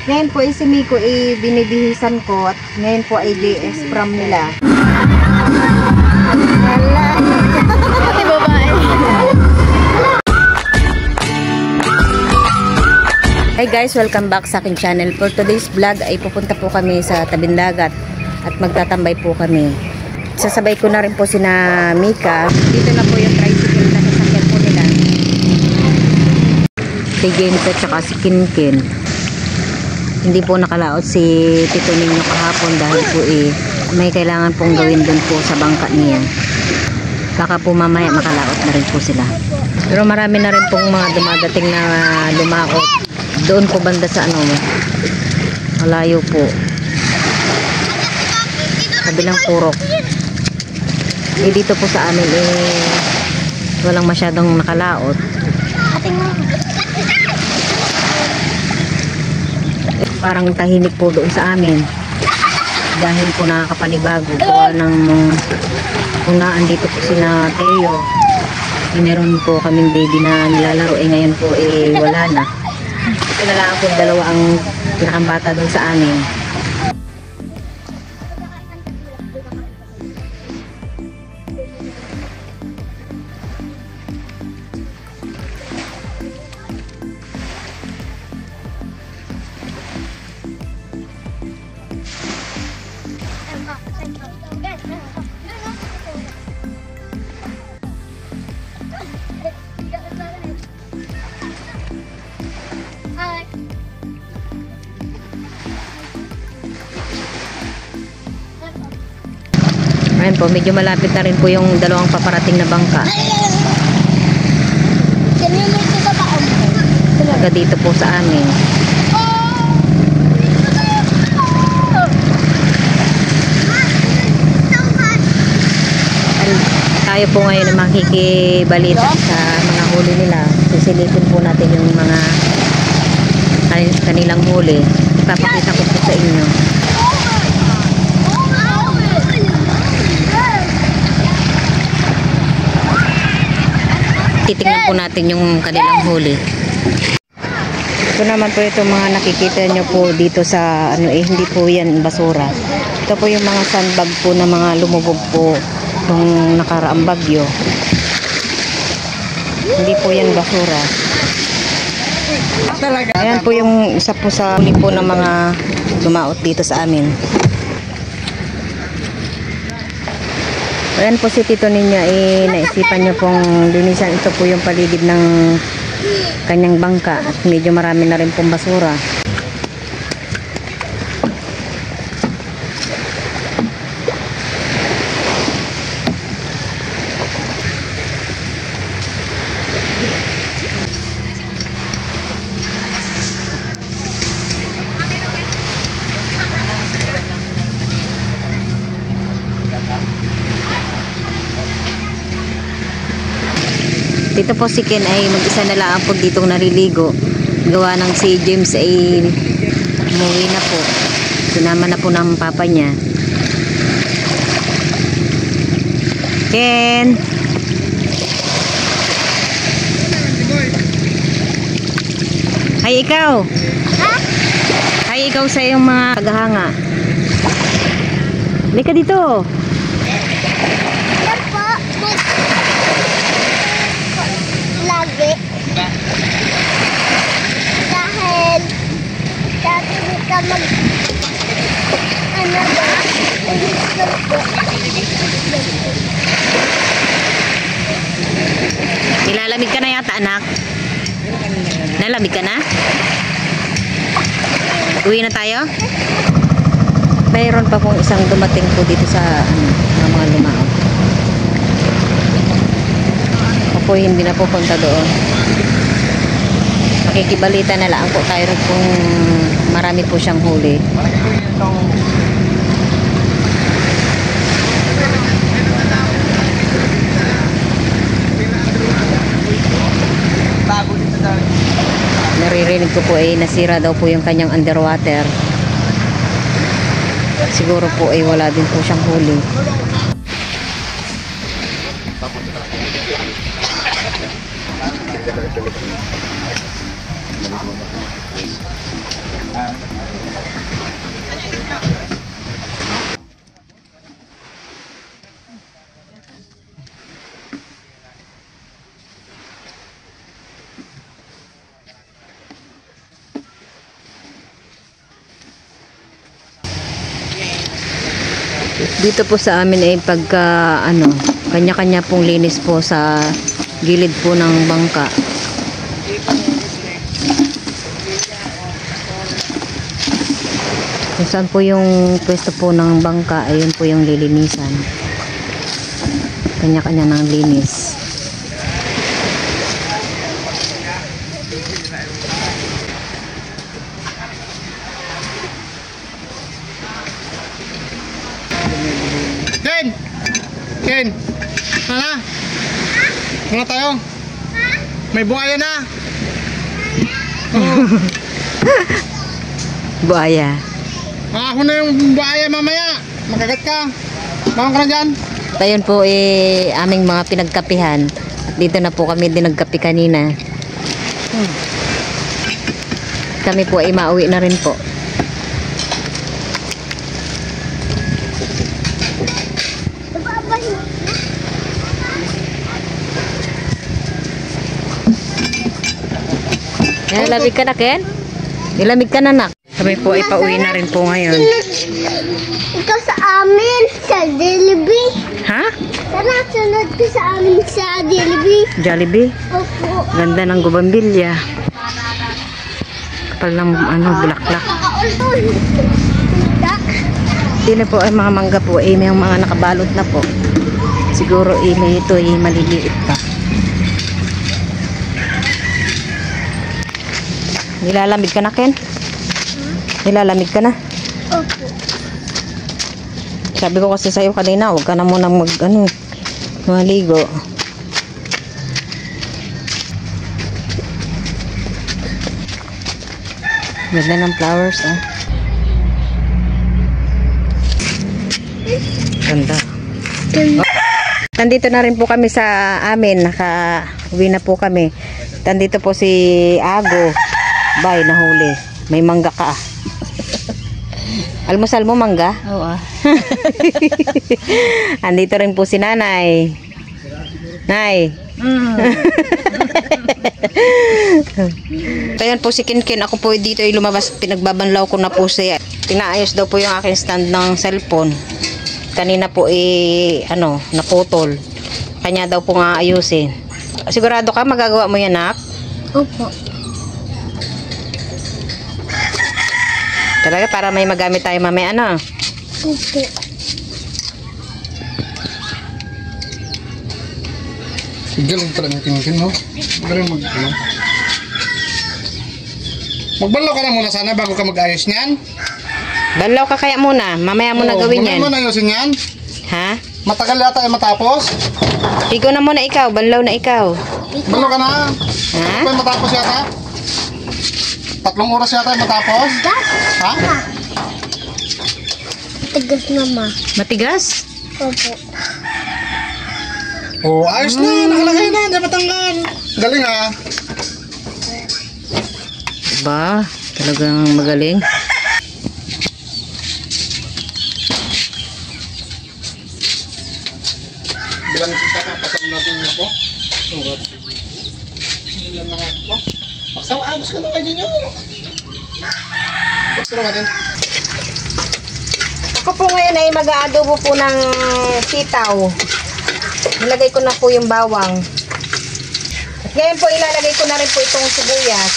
Ngayon po si Miko binibihisan ko at ngayon po ay DS from nila. Hala. Pati babae. Hi guys, welcome back sa aking channel. For today's vlog ay pupunta po kami sa tabing dagat at magtatambay po kami. Sasabay ko na rin po sina Mika. Dito na po yung tricycle na sasakyan po nila. Si Gento tsaka si Kinkin. Hindi po nakalaot si Tito Ninyo kahapon dahil po may kailangan pong gawin doon po sa bangka niya. Baka po mamaya makalaot na rin po sila. Pero marami na rin pong mga dumadating na lumaot. Doon po banda sa malayo po. Kabilang purok. Dito po sa amin walang masyadong nakalaot. Parang tahimik po doon sa amin dahil po nakakapanibago gawa ng kung naandito po sina Teo, meron po kaming baby na nilalaro, ngayon po wala na. Ito na lang po dalawa ang pinakambata doon sa amin. Ayan po, medyo malapit na rin po yung dalawang paparating na bangka. Taga dito po sa amin. Tayo po ngayon ay makikibalita sa mga huli nila. Sisilipin po natin yung mga kanilang huli. Ipapakita ko po sa inyo. Titingnan po natin yung kanilang huli. Ito naman po itong mga nakikita nyo po dito sa hindi po yan basura. Ito po yung mga sandbag po na mga lumubog po nung nakaraang bagyo. Hindi po yan basura. Ayan po yung isa po sa huli po ng mga lumaot dito sa amin. Ayan po si Tito Ninyo naisipan niya pong linisan. Ito po yung paligid ng kanyang bangka at medyo marami na rin pong basura. Dito po si Ken ay mag-isa na lang po ditong nariligo. Gawa ng si James ay umuwi na po. Sinama na po ng papa niya. Ken! Hay ikaw! Hay ikaw sa iyong mga tagahanga. Halika dito! Dahil dati ka Nilalamig ka na yata, anak. Nalamig ka na? Uwi na tayo? Mayroon pa pong isang dumating po dito sa mga lumaot. Ako hindi na pupunta doon. Makikibalita na lang po tayo kung marami po siyang huli. Naririnig ko po nasira daw po yung kanyang underwater. Siguro po wala din po siyang huli. Dito po sa amin ay pagka ano, kanya-kanya pong linis po sa gilid po ng bangka. Kung saan po yung pwesto po ng bangka, ayun po yung lilinisan. Kanya-kanya ng linis. Ken! Ken! Ano? Ano tayo? May buhaya na! Oh. Buhaya. Ako na yung buhaya mamaya! Makagat ka! Bangon ka na dyan! Ayun po aming mga pinagkapihan. At dito na po kami din nagkapi kanina. Kami po ay mauwi na rin po. Nilamig ka na, Ken? Nilamig ka na, nak. Kami po ay pauwi na rin po ngayon. Ikaw sa amin, sa Jollibee. Ha? Sana sunod ko sa amin sa Jollibee. Jollibee? Opo. Ganda ng gubambilya. Kapal ng bulaklak. Dito po ay mga mangga po. May mga nakabalot na po. Siguro may ito ay maliliit pa. Nilalamig ka na, Ken? Nilalamig ka na? Opo. Sabi ko kasi sa'yo kanina, huwag ka na muna maligo. Ganda ng flowers, ah. Ganda. Nandito na rin po kami sa amin. Naka-uwi na po kami. Nandito po si Ago. Bay, nahuli. May mangga ka, ah. Almusal mo mangga? Oo. Andito rin po si Nanay. Nay. Ayan po si Kinkin. Ako po dito ay lumabas. Pinagbabanlaw ko na po siya. Pinaayos daw po yung aking stand ng cellphone. Kanina po naputol. Kanya daw po nga ayusin. Sigurado ka magagawa mo yan, nak? Opo. Talaga para may magamit tayo mamaya, ano? Opo. Galing talaga yung Kinkin, no? Galing magbanlaw ka na muna sana bago ka mag-ayos niyan. Banlaw ka kaya muna. Mamaya mo na gawin yan. Muna mo na ayusin yan. Ha? Matagal yata ay matapos. Ikaw na muna ikaw. Banlaw na ikaw. Banlaw ka na. Ha? Ito ay matapos yata. 3 oras yata ay matapos. Ha? Tigas na, ma. Matigas? Opo. Oh, ayos na. Nakalagay na. Hindi matanggal. Galing, ha? Ba, talagang magaling. Bilang kita kapatang natin ako. Bilang na ako. Magsawa-agos ka na kayo ninyo. Gusto naman. Ako po ngayon ay mag-aadobo po ng sitaw. Nilagay ko na po yung bawang. At ngayon po ilalagay ko na rin po itong sibuyas.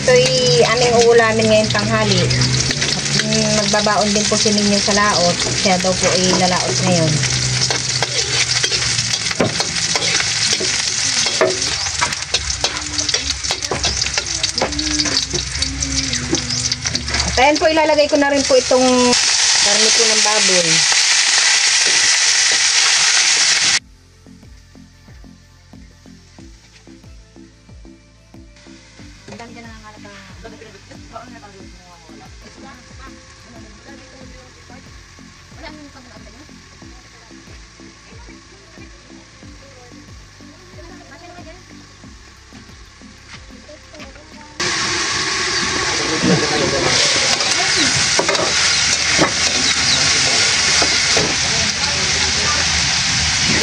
Ito'y aming uulamin ngayon tanghali. At magbabaon din po si Ninyo sa laot. Kaya daw po ay lalaot ngayon. At ayan po ilalagay ko na rin po itong karne po ng baboy.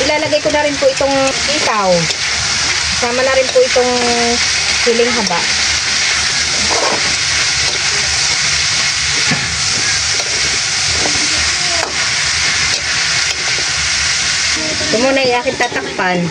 Ilalagay ko na rin po itong sitaw. Sama na rin po itong siling haba. Ito muna yung aking tatakpan.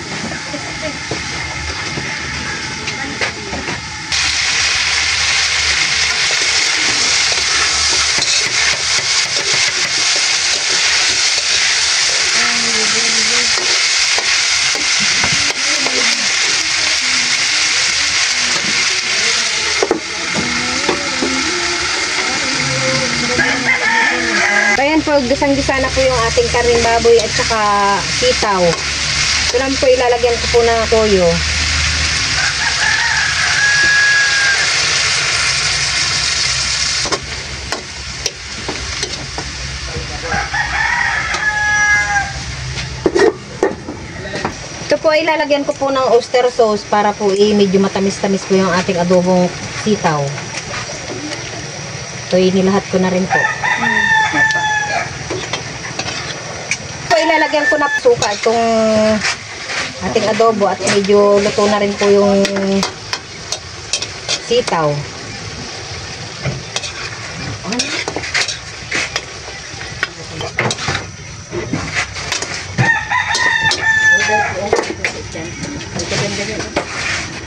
Ayan po, gisang-gisa na po yung ating karing baboy at saka sitaw. Ito lang po ilalagyan ko po ng toyo. Ito po ay ilalagyan ko po ng oyster sauce para po medyo matamis-tamis po yung ating adobong sitaw. Ito inilahat ko na rin po. Ilalagyan ko na suka itong ating adobo at medyo luto na rin po yung sitaw.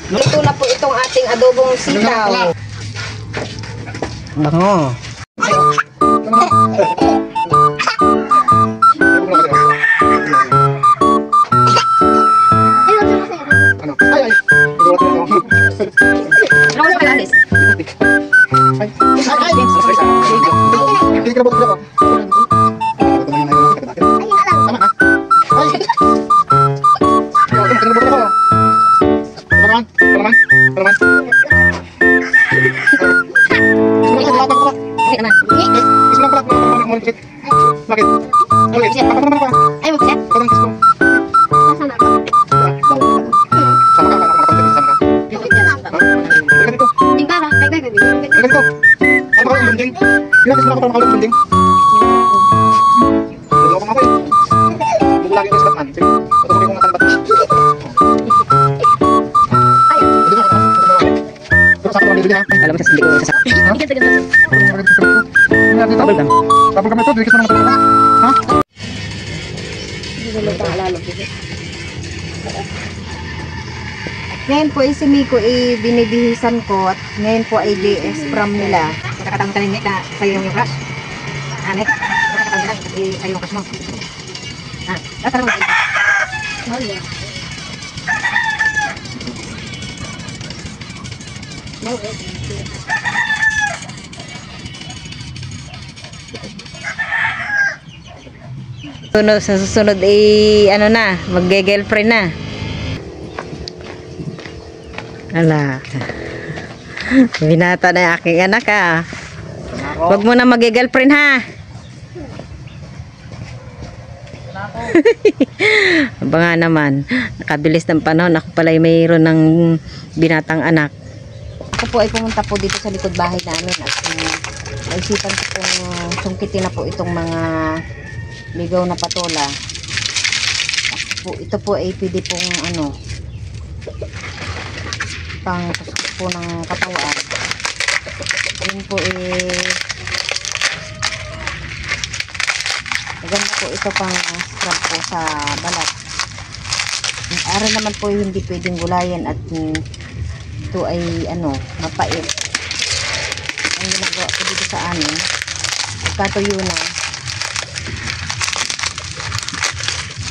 Luto na po itong ating adobong sitaw. Bango. Kalau masih sedikit Tapos kami ito, dikit mo naman ito. Ha? Ngayon po si Miko binibihisan ko at ngayon po ay DS from nila. Nakakatang ka rin na sa yung crush. Anek, nakakatang ka rin sa yung crush mo. Tatara mo. Oh yeah. Sa susunod ano na, mag-girlfriend na. Ala. Binata na yung aking anak ah. Huwag mo na mag-girlfriend ha. Aba nga naman, nakabilis ng panahon, ako pala ay mayroon ng binatang anak. Ako po ay pumunta po dito sa likod bahay namin at naisipan ko pong sungkitin na po itong mga ligaw na patola. Ito po ay pwede pong pang kuskus po ng katawan. Ayun po maganda po ito pang scrub po sa balat. Ara naman po hindi pwedeng gulayan at ito ay mapait. Ang ginagawa ko dito sa amin, pagkatuyo na,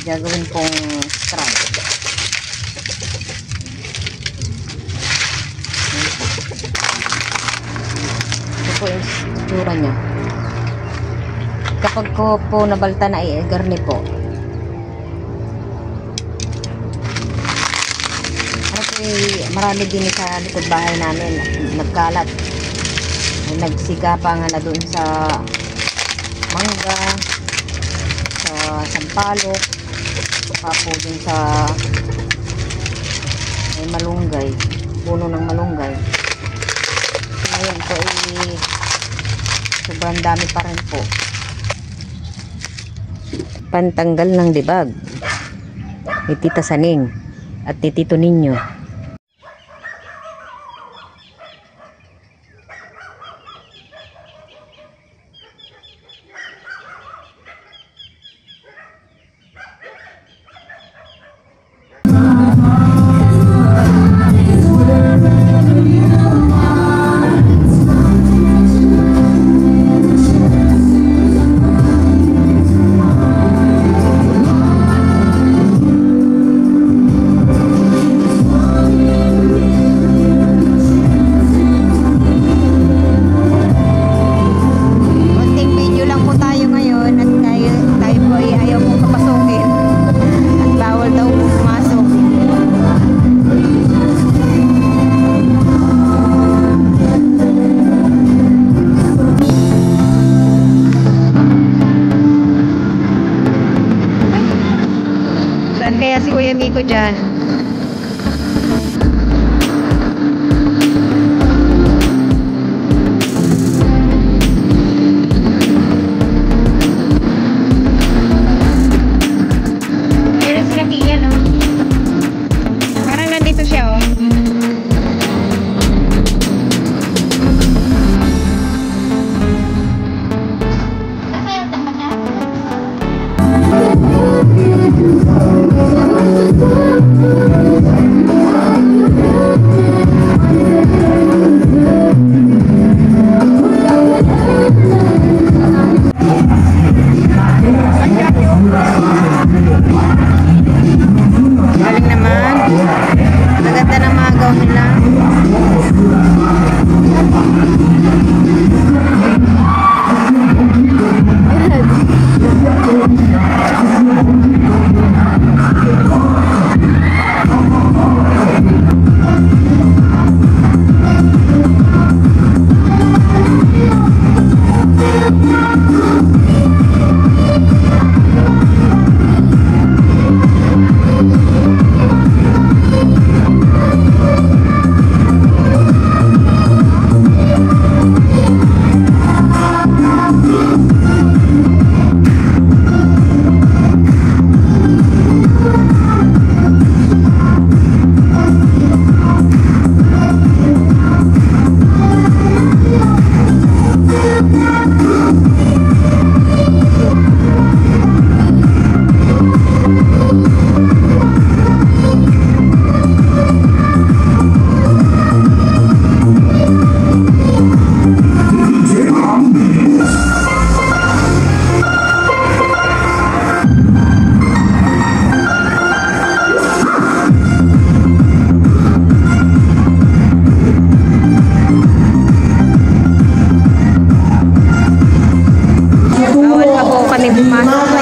gagawin pong scrub. Ito po yung itsura niya. Kapag ko po nabalta na ay garni po. Marami din sa likod bahay namin nagkalat. Nagsigapa nga na doon sa mangga, sa sampalok, saka po dun sa malunggay, puno ng malunggay. Ngayon po sobrang dami pa rin po. Pantanggal ng dibag ni Tita Saning at ni Tito Ninyo. kaya si Kuya Miko dyan? Meron sila kiyan, no? Parang nandito siya, oh. Galing naman. Maganda ng mga gown nila. Bawal pa po kami pumasok.